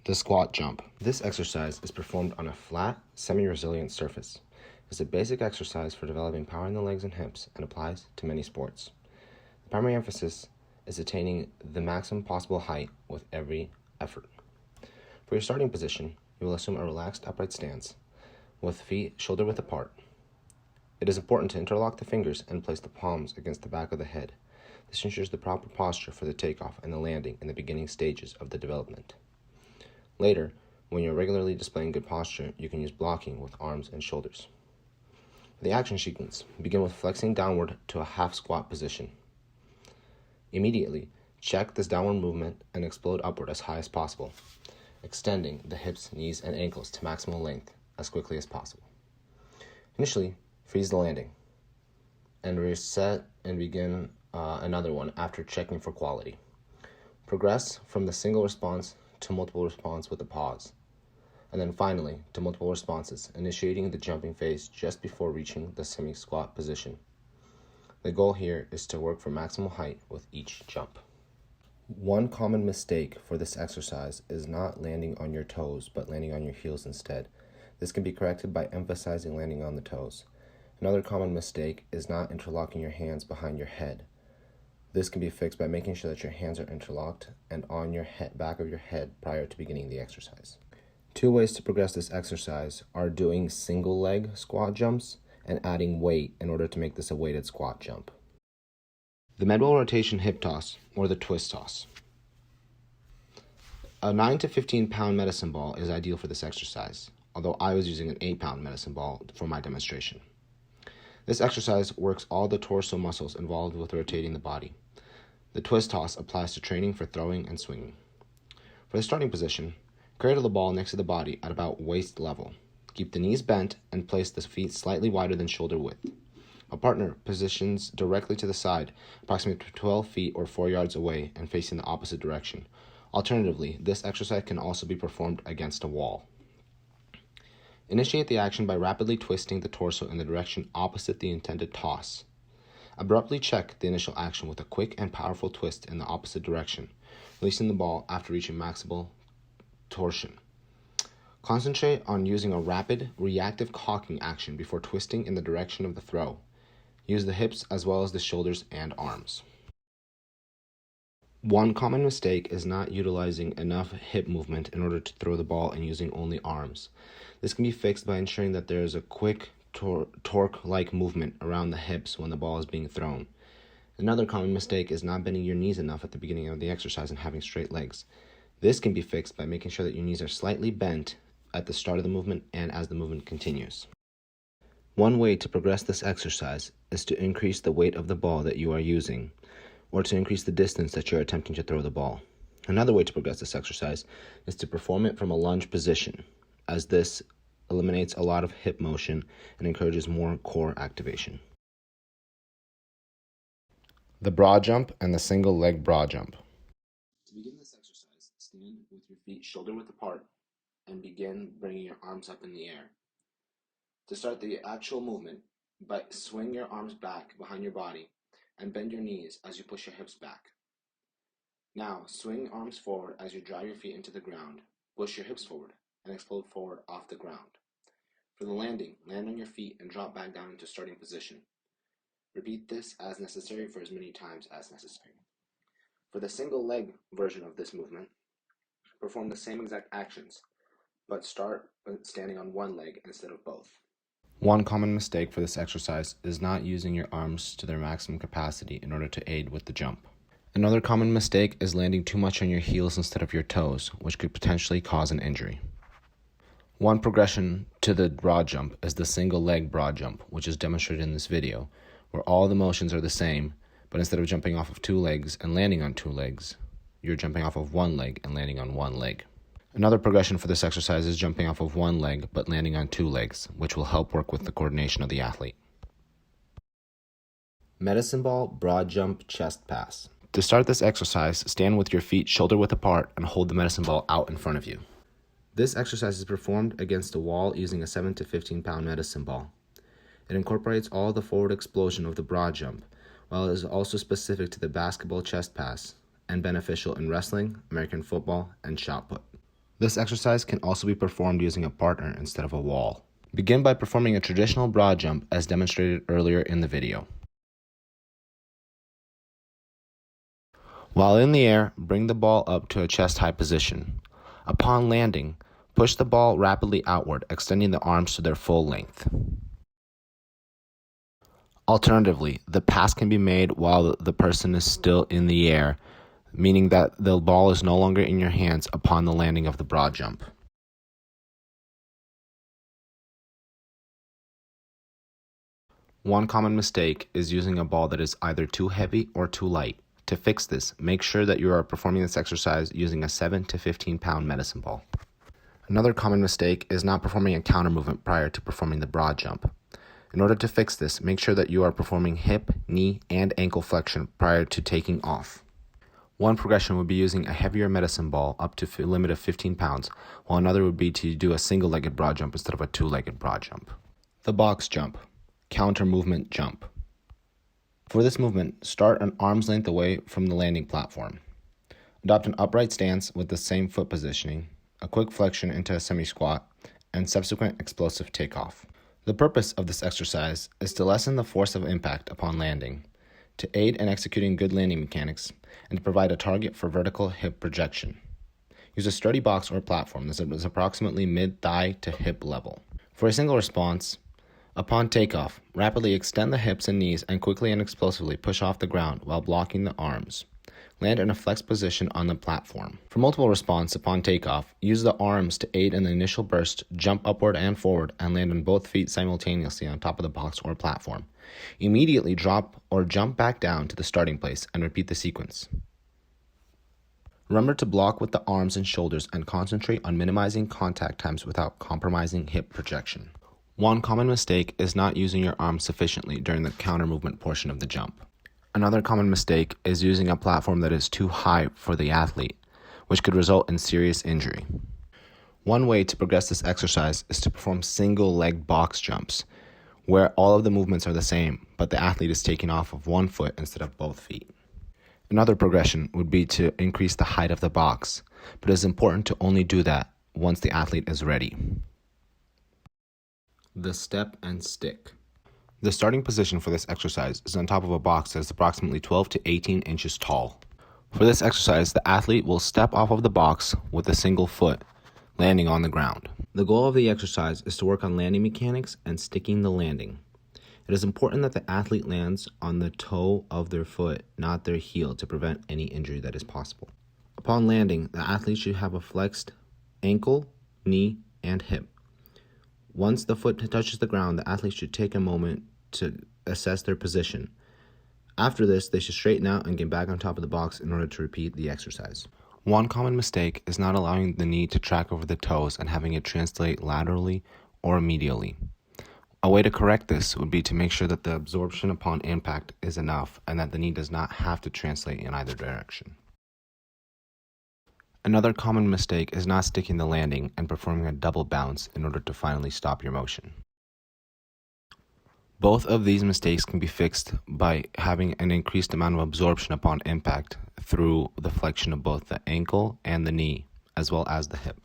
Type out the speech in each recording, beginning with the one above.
The squat jump. This exercise is performed on a flat, semi-resilient surface. It's a basic exercise for developing power in the legs and hips and applies to many sports. The primary emphasis is attaining the maximum possible height with every effort. For your starting position, you will assume a relaxed upright stance with feet shoulder-width apart. It is important to interlock the fingers and place the palms against the back of the head. This ensures the proper posture for the takeoff and the landing in the beginning stages of the development. Later, when you're regularly displaying good posture, you can use blocking with arms and shoulders. For the action sequence, begin with flexing downward to a half squat position. Immediately, check this downward movement and explode upward as high as possible, extending the hips, knees, and ankles to maximal length as quickly as possible. Initially, freeze the landing and reset and begin another one after checking for quality. Progress from the single response to multiple response with a pause, and then finally to multiple responses, initiating the jumping phase just before reaching the semi-squat position. The goal here is to work for maximal height with each jump. One common mistake for this exercise is not landing on your toes, but landing on your heels instead. This can be corrected by emphasizing landing on the toes. Another common mistake is not interlocking your hands behind your head. This can be fixed by making sure that your hands are interlocked and on your back of your head prior to beginning the exercise. Two ways to progress this exercise are doing single leg squat jumps and adding weight in order to make this a weighted squat jump. The medwall rotation hip toss, or the twist toss. A 9 to 15 pound medicine ball is ideal for this exercise, although I was using an 8-pound medicine ball for my demonstration. This exercise works all the torso muscles involved with rotating the body. The twist toss applies to training for throwing and swinging. For the starting position, cradle the ball next to the body at about waist level. Keep the knees bent and place the feet slightly wider than shoulder width. A partner positions directly to the side, approximately 12 feet or 4 yards away and facing the opposite direction. Alternatively, this exercise can also be performed against a wall. Initiate the action by rapidly twisting the torso in the direction opposite the intended toss. Abruptly check the initial action with a quick and powerful twist in the opposite direction, releasing the ball after reaching maximal torsion. Concentrate on using a rapid, reactive cocking action before twisting in the direction of the throw. Use the hips as well as the shoulders and arms. One common mistake is not utilizing enough hip movement in order to throw the ball and using only arms. This can be fixed by ensuring that there is a quick torque-like movement around the hips when the ball is being thrown. Another common mistake is not bending your knees enough at the beginning of the exercise and having straight legs. This can be fixed by making sure that your knees are slightly bent at the start of the movement and as the movement continues. One way to progress this exercise is to increase the weight of the ball that you are using, or to increase the distance that you're attempting to throw the ball. Another way to progress this exercise is to perform it from a lunge position, as this eliminates a lot of hip motion and encourages more core activation. The broad jump and the single leg broad jump. To begin this exercise, stand with your feet shoulder width apart and begin bringing your arms up in the air. To start the actual movement, swing your arms back behind your body and bend your knees as you push your hips back. Now, swing arms forward as you drive your feet into the ground, push your hips forward, and explode forward off the ground. For the landing, land on your feet and drop back down into starting position. Repeat this as necessary for as many times as necessary. For the single leg version of this movement, perform the same exact actions, but start standing on one leg instead of both. One common mistake for this exercise is not using your arms to their maximum capacity in order to aid with the jump. Another common mistake is landing too much on your heels instead of your toes, which could potentially cause an injury. One progression to the broad jump is the single leg broad jump, which is demonstrated in this video, where all the motions are the same, but instead of jumping off of 2 legs and landing on 2 legs, you're jumping off of 1 leg and landing on 1 leg. Another progression for this exercise is jumping off of 1 leg but landing on 2 legs, which will help work with the coordination of the athlete. Medicine ball broad jump chest pass. To start this exercise, stand with your feet shoulder width apart and hold the medicine ball out in front of you. This exercise is performed against a wall using a 7 to 15 pound medicine ball. It incorporates all the forward explosion of the broad jump, while it is also specific to the basketball chest pass and beneficial in wrestling, American football, and shot put. This exercise can also be performed using a partner instead of a wall. Begin by performing a traditional broad jump as demonstrated earlier in the video. While in the air, bring the ball up to a chest-high position. Upon landing, push the ball rapidly outward, extending the arms to their full length. Alternatively, the pass can be made while the person is still in the air, meaning that the ball is no longer in your hands upon the landing of the broad jump. One common mistake is using a ball that is either too heavy or too light. To fix this, make sure that you are performing this exercise using a 7 to 15 pound medicine ball. Another common mistake is not performing a counter movement prior to performing the broad jump. In order to fix this, make sure that you are performing hip, knee, and ankle flexion prior to taking off. One progression would be using a heavier medicine ball up to a limit of 15 pounds, while another would be to do a single-legged broad jump instead of a two-legged broad jump. The box jump, counter movement jump. For this movement, start an arm's length away from the landing platform. Adopt an upright stance with the same foot positioning, a quick flexion into a semi-squat, and subsequent explosive takeoff. The purpose of this exercise is to lessen the force of impact upon landing, to aid in executing good landing mechanics, and to provide a target for vertical hip projection. Use a sturdy box or platform that is approximately mid-thigh to hip level. For a single response, upon takeoff, rapidly extend the hips and knees and quickly and explosively push off the ground while blocking the arms. Land in a flexed position on the platform. For multiple response upon takeoff, use the arms to aid in the initial burst, jump upward and forward, and land on both feet simultaneously on top of the box or platform. Immediately drop or jump back down to the starting place and repeat the sequence. Remember to block with the arms and shoulders and concentrate on minimizing contact times without compromising hip projection. One common mistake is not using your arms sufficiently during the counter movement portion of the jump. Another common mistake is using a platform that is too high for the athlete, which could result in serious injury. One way to progress this exercise is to perform single-leg box jumps, where all of the movements are the same, but the athlete is taking off of one foot instead of both feet. Another progression would be to increase the height of the box, but it is important to only do that once the athlete is ready. The step and stick. The starting position for this exercise is on top of a box that is approximately 12 to 18 inches tall. For this exercise, the athlete will step off of the box with a single foot, landing on the ground. The goal of the exercise is to work on landing mechanics and sticking the landing. It is important that the athlete lands on the toe of their foot, not their heel, to prevent any injury that is possible. Upon landing, the athlete should have a flexed ankle, knee, and hip. Once the foot touches the ground, the athlete should take a moment to assess their position. After this, they should straighten out and get back on top of the box in order to repeat the exercise. One common mistake is not allowing the knee to track over the toes and having it translate laterally or medially. A way to correct this would be to make sure that the absorption upon impact is enough and that the knee does not have to translate in either direction. Another common mistake is not sticking the landing and performing a double bounce in order to finally stop your motion. Both of these mistakes can be fixed by having an increased amount of absorption upon impact through the flexion of both the ankle and the knee, as well as the hip.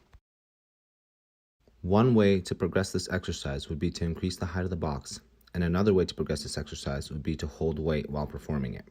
One way to progress this exercise would be to increase the height of the box, and another way to progress this exercise would be to hold weight while performing it.